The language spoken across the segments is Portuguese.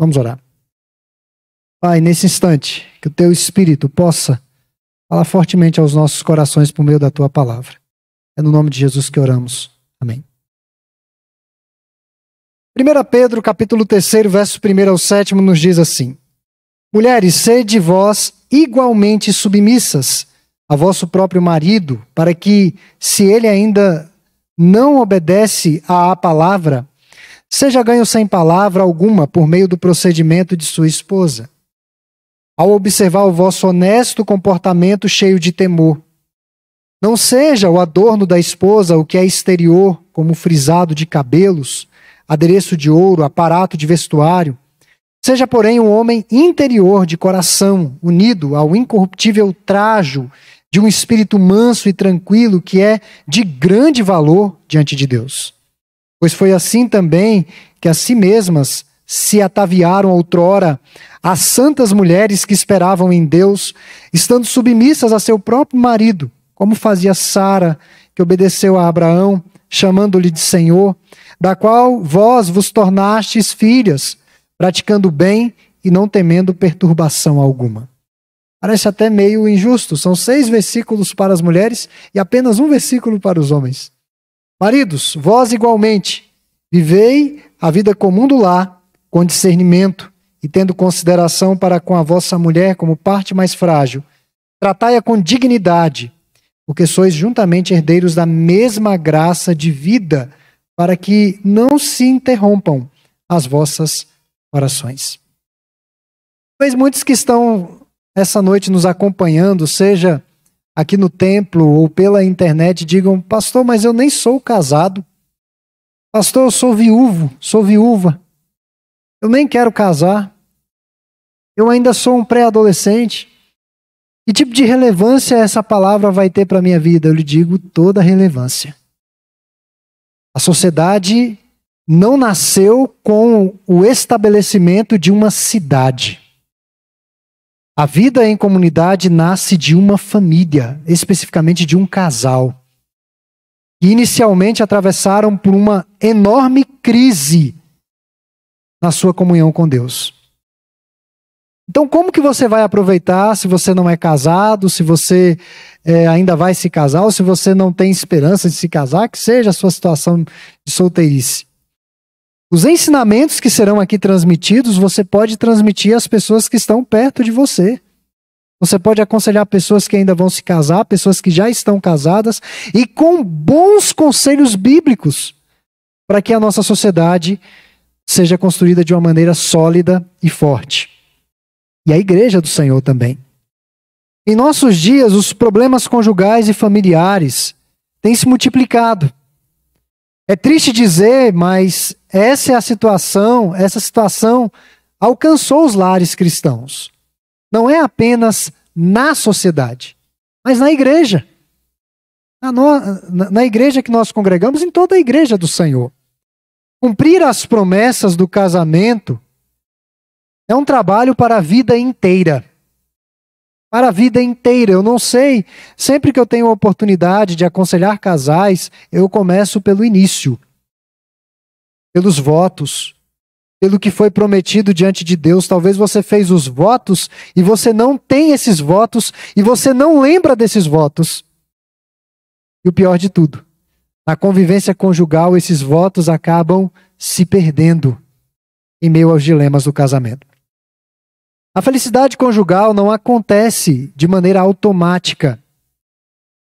Vamos orar. Pai, nesse instante, que o Teu Espírito possa falar fortemente aos nossos corações por meio da Tua palavra. É no nome de Jesus que oramos. Amém. 1 Pedro, capítulo 3, verso 1 ao 7, nos diz assim: Mulheres, sede vós igualmente submissas a vosso próprio marido, para que, se ele ainda não obedece à palavra, seja ganho sem palavra alguma por meio do procedimento de sua esposa, ao observar o vosso honesto comportamento cheio de temor. Não seja o adorno da esposa o que é exterior, como frisado de cabelos, adereço de ouro, aparato de vestuário. Seja, porém, um homem interior de coração, unido ao incorruptível trajo de um espírito manso e tranquilo, que é de grande valor diante de Deus. Pois foi assim também que a si mesmas se ataviaram outrora as santas mulheres que esperavam em Deus, estando submissas a seu próprio marido, como fazia Sara, que obedeceu a Abraão, chamando-lhe de Senhor, da qual vós vos tornastes filhas, praticando o bem e não temendo perturbação alguma. Parece até meio injusto, são 6 versículos para as mulheres e apenas 1 versículo para os homens. Maridos, vós igualmente, vivei a vida comum do lar, com discernimento e tendo consideração para com a vossa mulher como parte mais frágil. Tratai-a com dignidade, porque sois juntamente herdeiros da mesma graça de vida, para que não se interrompam as vossas orações. Talvez muitos que estão essa noite nos acompanhando, seja aqui no templo ou pela internet, digam: pastor, mas eu nem sou casado. Pastor, eu sou viúva. Eu nem quero casar. Eu ainda sou um pré-adolescente. Que tipo de relevância essa palavra vai ter para a minha vida? Eu lhe digo, toda a relevância. A sociedade não nasceu com o estabelecimento de uma cidade. A vida em comunidade nasce de uma família, especificamente de um casal, que inicialmente atravessaram por uma enorme crise na sua comunhão com Deus. Então, como que você vai aproveitar se você não é casado, se você ainda vai se casar, ou se você não tem esperança de se casar, que seja a sua situação de solteirice? Os ensinamentos que serão aqui transmitidos, você pode transmitir às pessoas que estão perto de você. Você pode aconselhar pessoas que ainda vão se casar, pessoas que já estão casadas, e com bons conselhos bíblicos, para que a nossa sociedade seja construída de uma maneira sólida e forte. E a igreja do Senhor também. Em nossos dias, os problemas conjugais e familiares têm se multiplicado. É triste dizer, mas essa situação alcançou os lares cristãos. Não é apenas na sociedade, mas na igreja. Na igreja que nós congregamos, em toda a igreja do Senhor. Cumprir as promessas do casamento é um trabalho para a vida inteira. Para a vida inteira. Eu não sei, sempre que eu tenho a oportunidade de aconselhar casais, eu começo pelo início. Pelos votos. Pelo que foi prometido diante de Deus. Talvez você fez os votos e você não tem esses votos e você não lembra desses votos. E o pior de tudo, na convivência conjugal, esses votos acabam se perdendo em meio aos dilemas do casamento. A felicidade conjugal não acontece de maneira automática.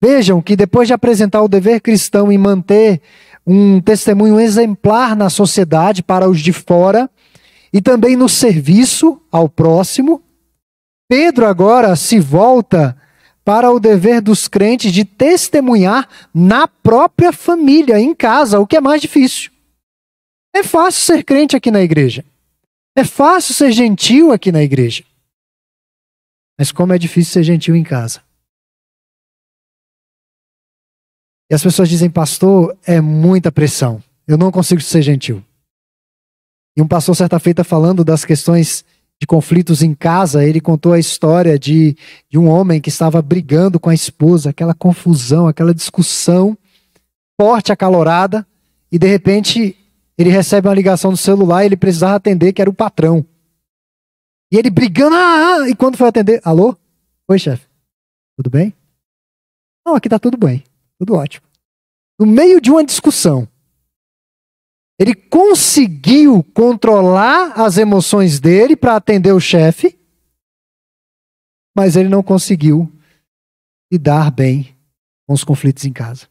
Vejam que depois de apresentar o dever cristão e manter um testemunho exemplar na sociedade para os de fora e também no serviço ao próximo, Pedro agora se volta para o dever dos crentes de testemunhar na própria família, em casa, o que é mais difícil. É fácil ser crente aqui na igreja. É fácil ser gentil aqui na igreja. Mas como é difícil ser gentil em casa. E as pessoas dizem: pastor, é muita pressão. Eu não consigo ser gentil. E um pastor, certa feita, falando das questões de conflitos em casa, ele contou a história de um homem que estava brigando com a esposa, aquela confusão, aquela discussão forte, acalorada, e de repente ele recebe uma ligação no celular e ele precisava atender, que era o patrão. E ele brigando, e quando foi atender, alô? Oi, chefe, tudo bem? Não, aqui tá tudo bem, tudo ótimo. No meio de uma discussão, ele conseguiu controlar as emoções dele para atender o chefe, mas ele não conseguiu lidar bem com os conflitos em casa.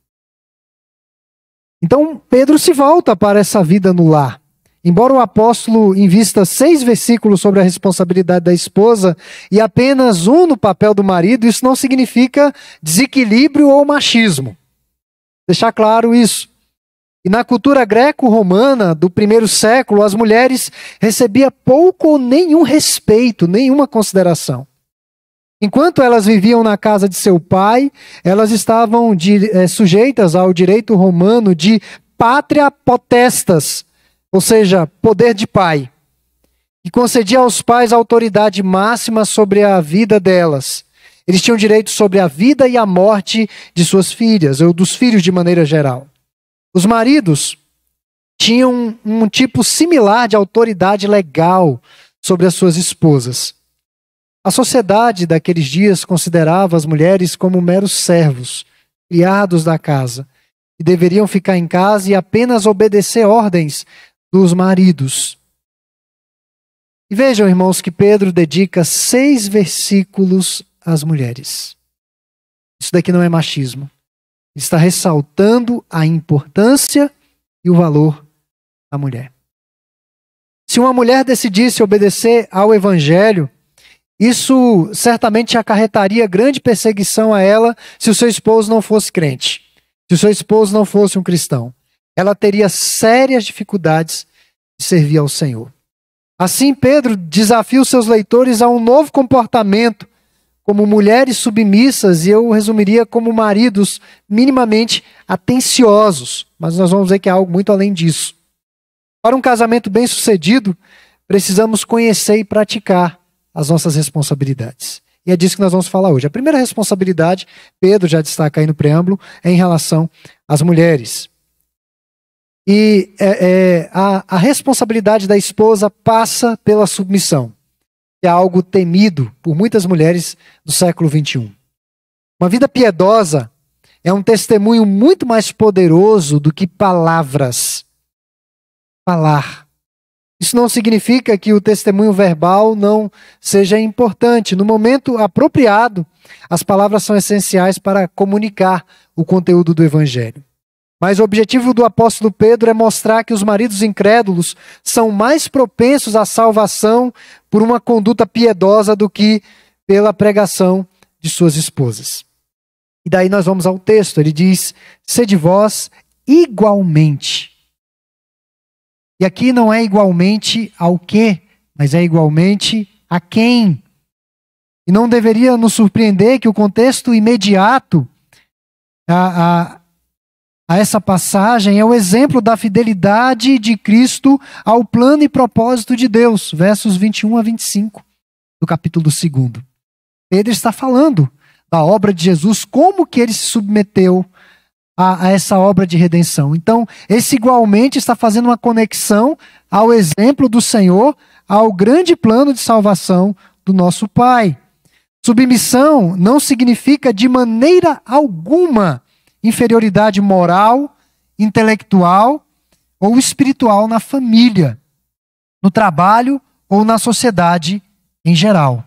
Então, Pedro se volta para essa vida no lar. Embora o apóstolo invista 6 versículos sobre a responsabilidade da esposa e apenas um no papel do marido, isso não significa desequilíbrio ou machismo. Deixar claro isso. E na cultura greco-romana do primeiro século, as mulheres recebiam pouco ou nenhum respeito, nenhuma consideração. Enquanto elas viviam na casa de seu pai, elas estavam sujeitas ao direito romano de pátria potestas, ou seja, poder de pai, que concedia aos pais a autoridade máxima sobre a vida delas. Eles tinham direito sobre a vida e a morte de suas filhas, ou dos filhos de maneira geral. Os maridos tinham um tipo similar de autoridade legal sobre as suas esposas. A sociedade daqueles dias considerava as mulheres como meros servos, criados da casa, que deveriam ficar em casa e apenas obedecer ordens dos maridos. E vejam, irmãos, que Pedro dedica 6 versículos às mulheres. Isso daqui não é machismo. Ele está ressaltando a importância e o valor da mulher. Se uma mulher decidisse obedecer ao evangelho, isso certamente acarretaria grande perseguição a ela se o seu esposo não fosse crente, se o seu esposo não fosse um cristão. Ela teria sérias dificuldades de servir ao Senhor. Assim, Pedro desafia os seus leitores a um novo comportamento, como mulheres submissas, e eu resumiria como maridos minimamente atenciosos. Mas nós vamos ver que é algo muito além disso. Para um casamento bem-sucedido, precisamos conhecer e praticar as nossas responsabilidades. E é disso que nós vamos falar hoje. A primeira responsabilidade, Pedro já destaca aí no preâmbulo, é em relação às mulheres. E a responsabilidade da esposa passa pela submissão, que é algo temido por muitas mulheres do século XXI. Uma vida piedosa é um testemunho muito mais poderoso do que palavras. Falar. Isso não significa que o testemunho verbal não seja importante. No momento apropriado, as palavras são essenciais para comunicar o conteúdo do evangelho. Mas o objetivo do apóstolo Pedro é mostrar que os maridos incrédulos são mais propensos à salvação por uma conduta piedosa do que pela pregação de suas esposas. E daí nós vamos ao texto. Ele diz: sede vós igualmente. E aqui não é igualmente ao quê, mas é igualmente a quem. E não deveria nos surpreender que o contexto imediato a essa passagem é o exemplo da fidelidade de Cristo ao plano e propósito de Deus, versos 21 a 25 do capítulo 2. Pedro está falando da obra de Jesus, como que ele se submeteu a essa obra de redenção. Então, esse igualmente está fazendo uma conexão ao exemplo do Senhor, ao grande plano de salvação do nosso Pai. Submissão não significa de maneira alguma inferioridade moral, intelectual ou espiritual na família, no trabalho ou na sociedade em geral.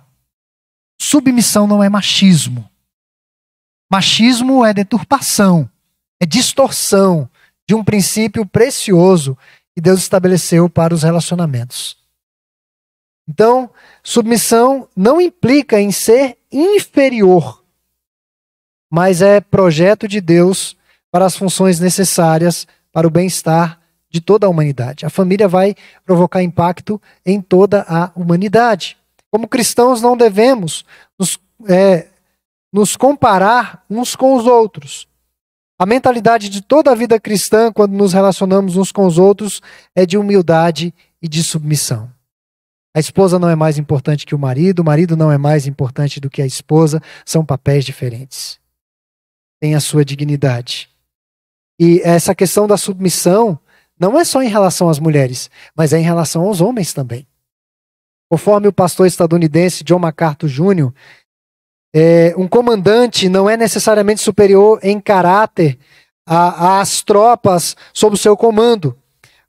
Submissão não é machismo. Machismo é deturpação, é distorção de um princípio precioso que Deus estabeleceu para os relacionamentos. Então, submissão não implica em ser inferior, mas é projeto de Deus para as funções necessárias para o bem-estar de toda a humanidade. A família vai provocar impacto em toda a humanidade. Como cristãos, não devemos nos comparar uns com os outros. A mentalidade de toda a vida cristã, quando nos relacionamos uns com os outros, é de humildade e de submissão. A esposa não é mais importante que o marido não é mais importante do que a esposa, são papéis diferentes. Tem a sua dignidade. E essa questão da submissão não é só em relação às mulheres, mas é em relação aos homens também. Conforme o pastor estadunidense John MacArthur Jr., um comandante não é necessariamente superior em caráter às tropas sob o seu comando,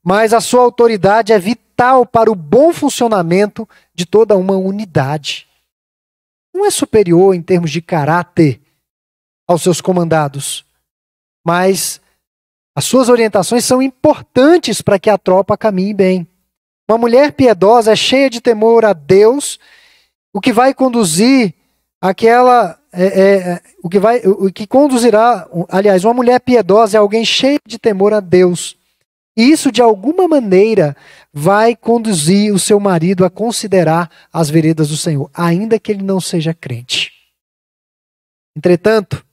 mas a sua autoridade é vital para o bom funcionamento de toda uma unidade. Não é superior em termos de caráter aos seus comandados, mas as suas orientações são importantes para que a tropa caminhe bem. Uma mulher piedosa é cheia de temor a Deus, o que vai conduzir o que conduzirá, aliás, uma mulher piedosa é alguém cheia de temor a Deus. E isso, de alguma maneira, vai conduzir o seu marido a considerar as veredas do Senhor, ainda que ele não seja crente. Entretanto,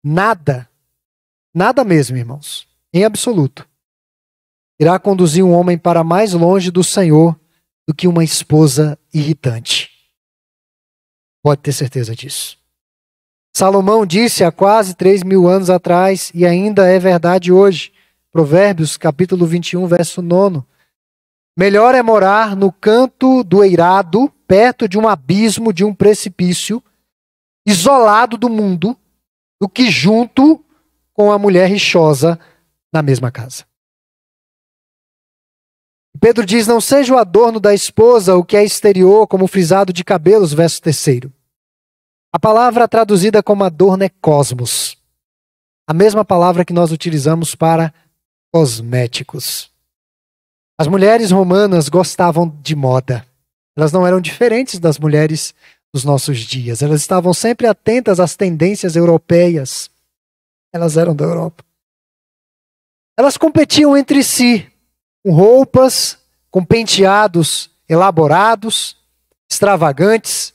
nada mesmo, irmãos, em absoluto, irá conduzir um homem para mais longe do Senhor do que uma esposa irritante. Pode ter certeza disso. Salomão disse há quase 3.000 anos atrás, e ainda é verdade hoje, Provérbios capítulo 21, verso 9. Melhor é morar no canto do eirado, perto de um abismo, de um precipício, isolado do mundo, do que junto com a mulher rixosa na mesma casa. Pedro diz, não seja o adorno da esposa o que é exterior, como o frisado de cabelos, verso 3. A palavra traduzida como adorno é cosmos. A mesma palavra que nós utilizamos para cosméticos. As mulheres romanas gostavam de moda. Elas não eram diferentes das mulheres dos nossos dias. Elas estavam sempre atentas às tendências europeias. Elas eram da Europa. Elas competiam entre si, com roupas, com penteados elaborados, extravagantes,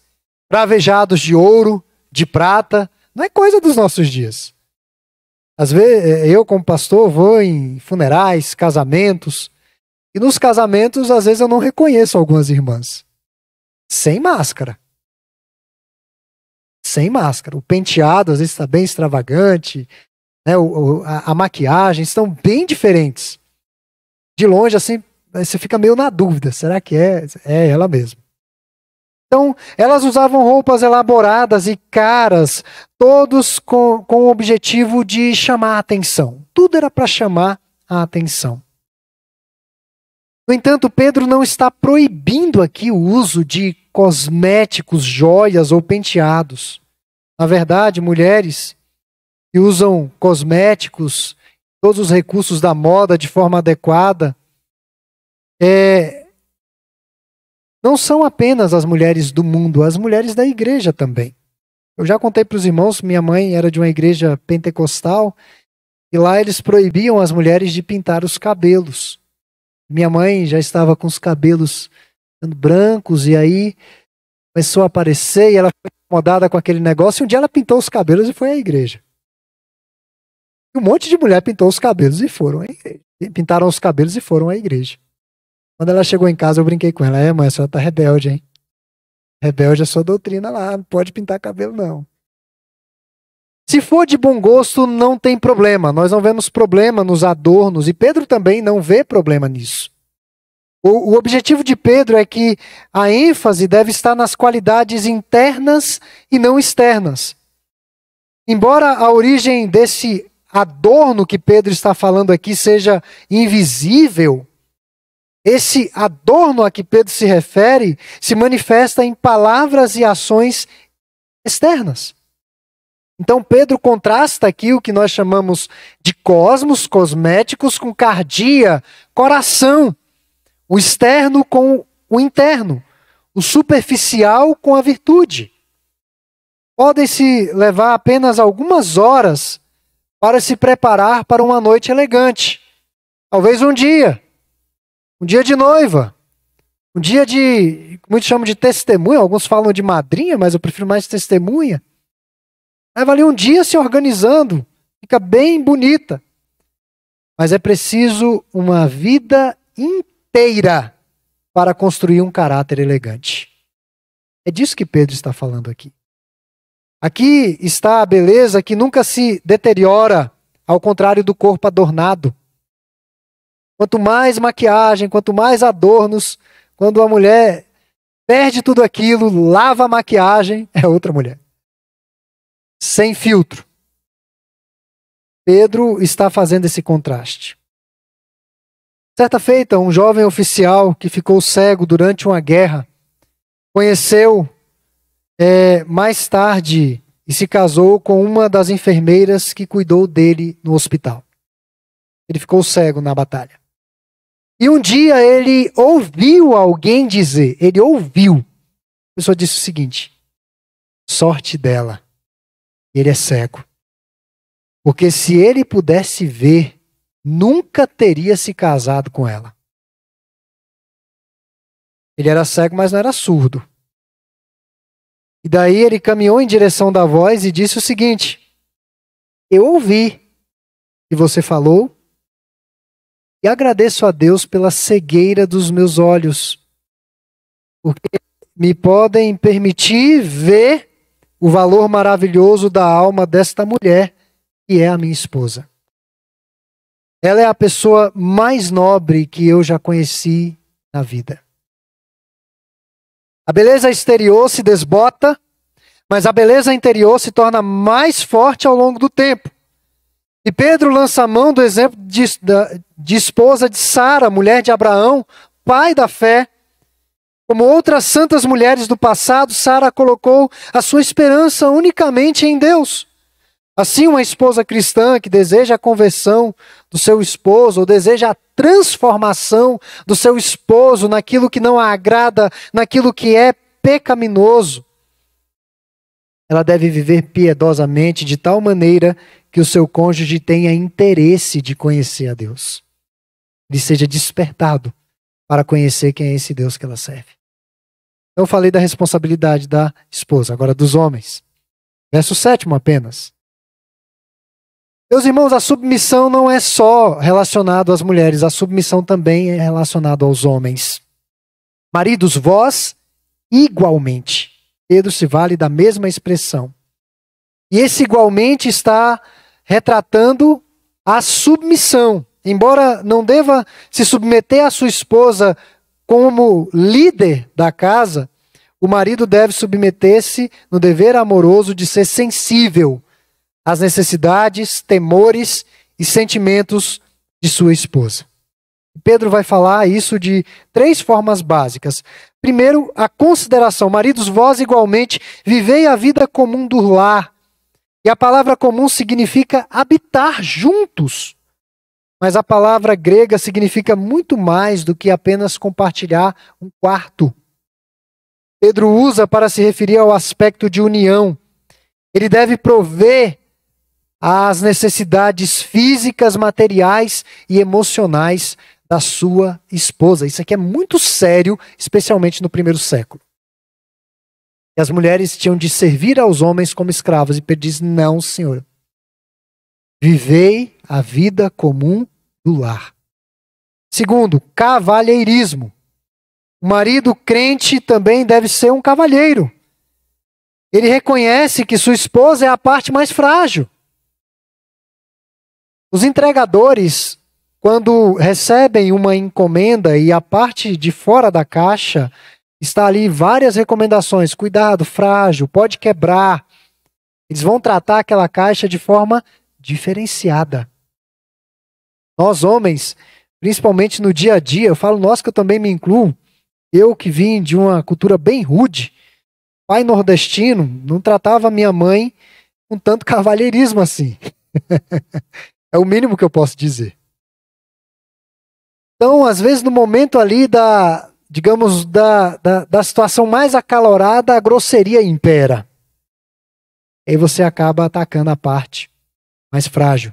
cravejados de ouro, de prata. Não é coisa dos nossos dias. Às vezes, eu como pastor vou em funerais, casamentos, e nos casamentos, às vezes, eu não reconheço algumas irmãs. Sem máscara. Sem máscara. O penteado, às vezes, está bem extravagante, né? A maquiagem estão bem diferentes. De longe, assim, você fica meio na dúvida. Será que é? É ela mesma. Então, elas usavam roupas elaboradas e caras, todos com o objetivo de chamar a atenção. Tudo era para chamar a atenção. No entanto, Pedro não está proibindo aqui o uso de cosméticos, joias ou penteados. Na verdade, mulheres que usam cosméticos, todos os recursos da moda de forma adequada, não são apenas as mulheres do mundo, as mulheres da igreja também. Eu já contei para os irmãos, minha mãe era de uma igreja pentecostal, e lá eles proibiam as mulheres de pintar os cabelos. Minha mãe já estava com os cabelos brancos, e aí começou a aparecer, e ela foi incomodada com aquele negócio, e um dia ela pintou os cabelos e foi à igreja. E um monte de mulher pintou os cabelos e foram à igreja. Pintaram os cabelos e foram à igreja. Quando ela chegou em casa, eu brinquei com ela. Mãe, a senhora tá rebelde, hein? Rebelde é a sua doutrina lá, não pode pintar cabelo, não. Se for de bom gosto, não tem problema. Nós não vemos problema nos adornos, e Pedro também não vê problema nisso. O objetivo de Pedro é que a ênfase deve estar nas qualidades internas e não externas. Embora a origem desse adorno que Pedro está falando aqui seja invisível, esse adorno a que Pedro se refere se manifesta em palavras e ações externas. Então Pedro contrasta aqui o que nós chamamos de cosmos, cosméticos, com cardia, coração. O externo com o interno. O superficial com a virtude. Podem-se levar apenas algumas horas para se preparar para uma noite elegante. Talvez um dia de noiva, um dia de, muitos chamam de testemunha, alguns falam de madrinha, mas eu prefiro mais testemunha. Leva ali um dia se organizando, fica bem bonita. Mas é preciso uma vida inteira para construir um caráter elegante. É disso que Pedro está falando aqui. Aqui está a beleza que nunca se deteriora, ao contrário do corpo adornado. Quanto mais maquiagem, quanto mais adornos, quando a mulher perde tudo aquilo, lava a maquiagem, é outra mulher. Sem filtro. Pedro está fazendo esse contraste. Certa feita, um jovem oficial que ficou cego durante uma guerra, conheceu mais tarde e se casou com uma das enfermeiras que cuidou dele no hospital. Ele ficou cego na batalha. E um dia ele ouviu alguém dizer, a pessoa disse o seguinte: sorte dela, ele é cego. Porque se ele pudesse ver, nunca teria se casado com ela. Ele era cego, mas não era surdo. E daí ele caminhou em direção da voz e disse o seguinte: eu ouvi que você falou e agradeço a Deus pela cegueira dos meus olhos, porque me podem permitir ver o valor maravilhoso da alma desta mulher, que é a minha esposa. Ela é a pessoa mais nobre que eu já conheci na vida. A beleza exterior se desbota, mas a beleza interior se torna mais forte ao longo do tempo. E Pedro lança a mão do exemplo de esposa de Sara, mulher de Abraão, pai da fé. Como outras santas mulheres do passado, Sara colocou a sua esperança unicamente em Deus. Assim, uma esposa cristã que deseja a conversão do seu esposo, ou deseja a transformação do seu esposo naquilo que não a agrada, naquilo que é pecaminoso, ela deve viver piedosamente de tal maneira que o seu cônjuge tenha interesse de conhecer a Deus. Ele seja despertado para conhecer quem é esse Deus que ela serve. Eu falei da responsabilidade da esposa, agora dos homens. Verso 7 apenas. Meus irmãos, a submissão não é só relacionada às mulheres, a submissão também é relacionada aos homens. Maridos, vós igualmente. Pedro se vale da mesma expressão. E esse igualmente está retratando a submissão. Embora não deva se submeter à sua esposa como líder da casa, o marido deve submeter-se no dever amoroso de ser sensível às necessidades, temores e sentimentos de sua esposa. Pedro vai falar isso de 3 formas básicas. Primeiro, a consideração. Maridos, vós igualmente vivei a vida comum do lar. E a palavra comum significa habitar juntos. Mas a palavra grega significa muito mais do que apenas compartilhar um quarto. Pedro usa para se referir ao aspecto de união. Ele deve prover as necessidades físicas, materiais e emocionais da sua esposa. Isso aqui é muito sério, especialmente no primeiro século. E as mulheres tinham de servir aos homens como escravos. E Pedro diz: não, senhor. Vivei a vida comum do lar. Segundo, cavalheirismo. O marido crente também deve ser um cavalheiro. Ele reconhece que sua esposa é a parte mais frágil. Os entregadores, quando recebem uma encomenda e a parte de fora da caixa está ali várias recomendações. Cuidado, frágil, pode quebrar. Eles vão tratar aquela caixa de forma diferenciada. Nós homens, principalmente no dia a dia, eu falo nós que eu também me incluo, eu que vim de uma cultura bem rude, pai nordestino, não tratava minha mãe com tanto cavalheirismo assim. É o mínimo que eu posso dizer. Então, às vezes, no momento ali da situação mais acalorada, a grosseria impera. Aí você acaba atacando a parte mais frágil.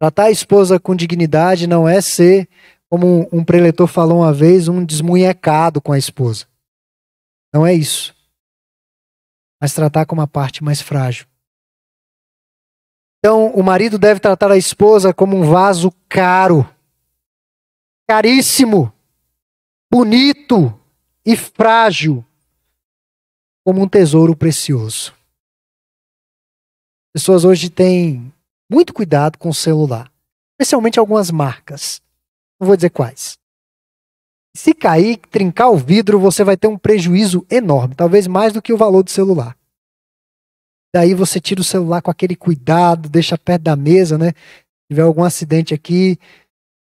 Tratar a esposa com dignidade não é ser, como um preletor falou uma vez, um desmunhecado com a esposa. Não é isso. Mas tratar como a parte mais frágil. Então, o marido deve tratar a esposa como um vaso caro, caríssimo, bonito e frágil, como um tesouro precioso. Pessoas hoje têm muito cuidado com o celular, especialmente algumas marcas. Não vou dizer quais. Se cair, trincar o vidro, você vai ter um prejuízo enorme, talvez mais do que o valor do celular. Daí você tira o celular com aquele cuidado, deixa perto da mesa, né? Se tiver algum acidente aqui,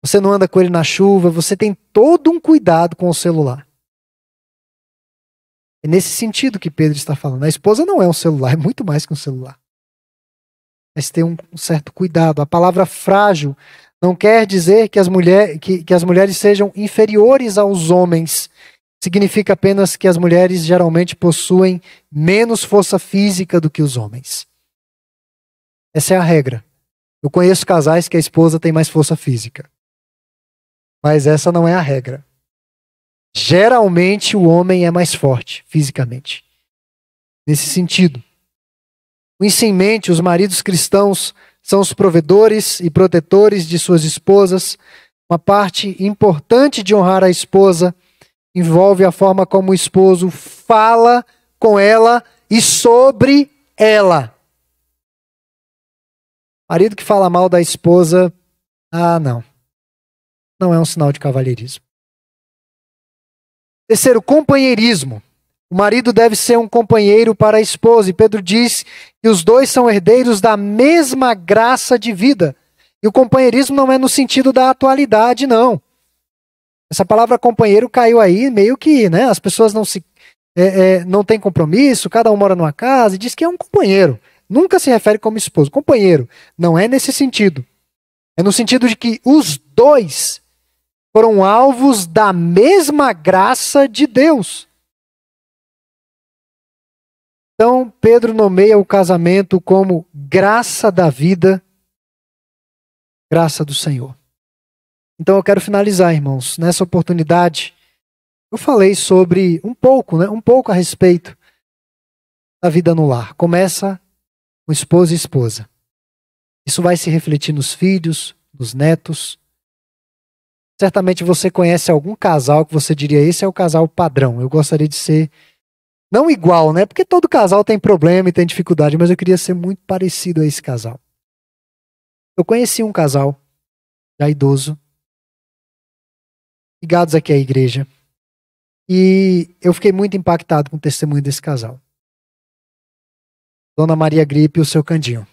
você não anda com ele na chuva, você tem todo um cuidado com o celular. É nesse sentido que Pedro está falando. A esposa não é um celular, é muito mais que um celular. Mas tem um certo cuidado. A palavra frágil não quer dizer que as mulheres sejam inferiores aos homens. Significa apenas que as mulheres geralmente possuem menos força física do que os homens. Essa é a regra. Eu conheço casais que a esposa tem mais força física. Mas essa não é a regra. Geralmente o homem é mais forte fisicamente. Nesse sentido. Isso em mente, os maridos cristãos são os provedores e protetores de suas esposas. Uma parte importante de honrar a esposa envolve a forma como o esposo fala com ela e sobre ela. Marido que fala mal da esposa, não. Não é um sinal de cavalheirismo. Terceiro, companheirismo. O marido deve ser um companheiro para a esposa. E Pedro diz que os dois são herdeiros da mesma graça de vida. E o companheirismo não é no sentido da atualidade, não. Essa palavra companheiro caiu aí meio que, né? As pessoas não têm compromisso, cada um mora numa casa e diz que é um companheiro. Nunca se refere como esposo. Companheiro. Não é nesse sentido. É no sentido de que os dois foram alvos da mesma graça de Deus. Então, Pedro nomeia o casamento como graça da vida, graça do Senhor. Então, eu quero finalizar, irmãos. Nessa oportunidade, eu falei sobre um pouco a respeito da vida no lar. Começa com esposo e esposa. Isso vai se refletir nos filhos, nos netos. Certamente você conhece algum casal que você diria, esse é o casal padrão. Eu gostaria de ser, não igual, né? Porque todo casal tem problema e tem dificuldade, mas eu queria ser muito parecido a esse casal. Eu conheci um casal, já idoso, ligados aqui à igreja, e eu fiquei muito impactado com o testemunho desse casal. Dona Maria Gripe e o seu Candinho.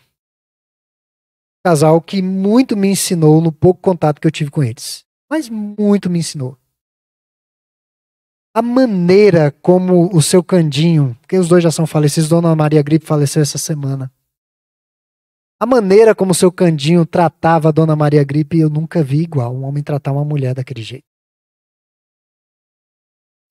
Casal que muito me ensinou no pouco contato que eu tive com eles. Mas muito me ensinou. A maneira como o seu Candinho, porque os dois já são falecidos, Dona Maria Gripe faleceu essa semana. A maneira como o seu Candinho tratava a Dona Maria Gripe, eu nunca vi igual. Um homem tratar uma mulher daquele jeito.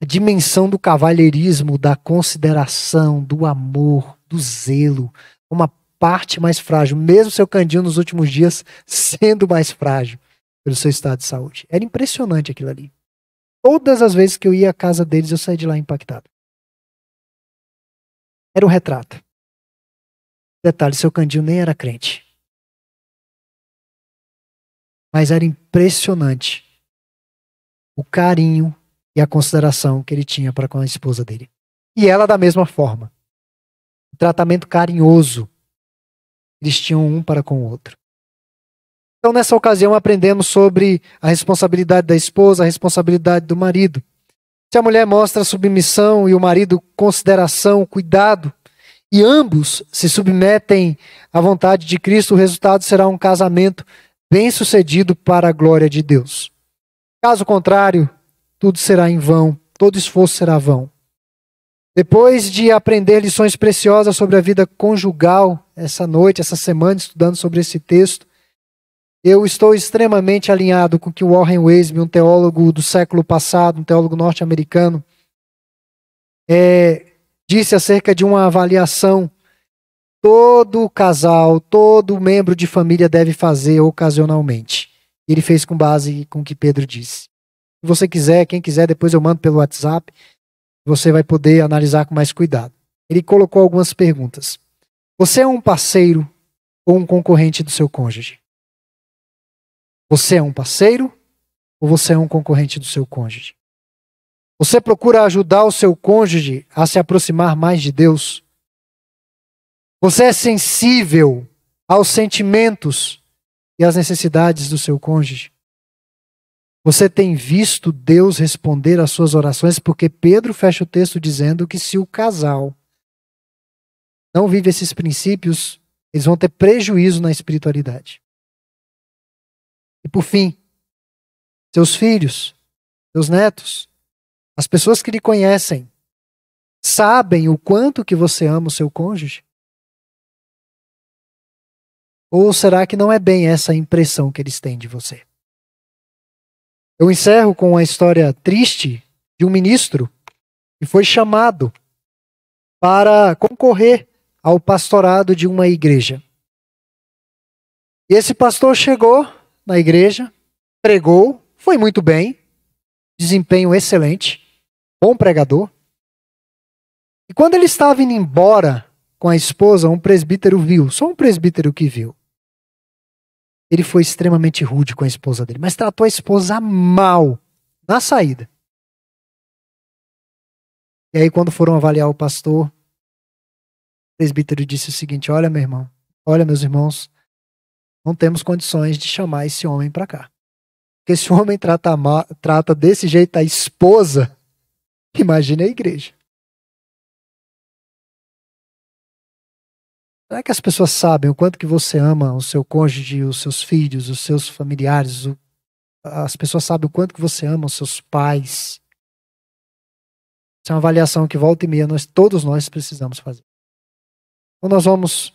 A dimensão do cavalheirismo, da consideração, do amor, do zelo, uma parte mais frágil, mesmo seu Candinho nos últimos dias sendo mais frágil pelo seu estado de saúde. Era impressionante aquilo ali. Todas as vezes que eu ia à casa deles, eu saía de lá impactado. Era um retrato. Detalhe, seu Candinho nem era crente. Mas era impressionante o carinho e a consideração que ele tinha para com a esposa dele. E ela da mesma forma. O tratamento carinhoso eles tinham um para com o outro. Então, nessa ocasião, aprendemos sobre a responsabilidade da esposa, a responsabilidade do marido. Se a mulher mostra submissão e o marido consideração, cuidado, e ambos se submetem à vontade de Cristo, o resultado será um casamento bem-sucedido para a glória de Deus. Caso contrário, tudo será em vão, todo esforço será vão. Depois de aprender lições preciosas sobre a vida conjugal, essa noite, essa semana, estudando sobre esse texto, eu estou extremamente alinhado com o que Warren Wiersbe, um teólogo do século passado, um teólogo norte-americano, disse acerca de uma avaliação. Todo casal, todo membro de família deve fazer ocasionalmente. Ele fez com base com o que Pedro disse. Se você quiser, quem quiser, depois eu mando pelo WhatsApp. Você vai poder analisar com mais cuidado. Ele colocou algumas perguntas. Você é um parceiro ou um concorrente do seu cônjuge? Você é um parceiro ou você é um concorrente do seu cônjuge? Você procura ajudar o seu cônjuge a se aproximar mais de Deus? Você é sensível aos sentimentos e às necessidades do seu cônjuge? Você tem visto Deus responder às suas orações? Porque Pedro fecha o texto dizendo que se o casal não vive esses princípios, eles vão ter prejuízo na espiritualidade. E por fim, seus filhos, seus netos, as pessoas que lhe conhecem, sabem o quanto que você ama o seu cônjuge? Ou será que não é bem essa a impressão que eles têm de você? Eu encerro com uma história triste de um ministro que foi chamado para concorrer ao pastorado de uma igreja. E esse pastor chegou na igreja, pregou, foi muito bem, desempenho excelente, bom pregador. E quando ele estava indo embora com a esposa, um presbítero viu, só um presbítero que viu. Ele foi extremamente rude com a esposa dele, mas tratou a esposa mal na saída. E aí quando foram avaliar o pastor, o presbítero disse o seguinte: olha, meu irmão, olha, meus irmãos, não temos condições de chamar esse homem para cá. Porque se o homem trata desse jeito a esposa, imagine a igreja. Será que as pessoas sabem o quanto que você ama o seu cônjuge, os seus filhos, os seus familiares? As pessoas sabem o quanto que você ama os seus pais? Essa é uma avaliação que volta e meia todos nós precisamos fazer. Então nós vamos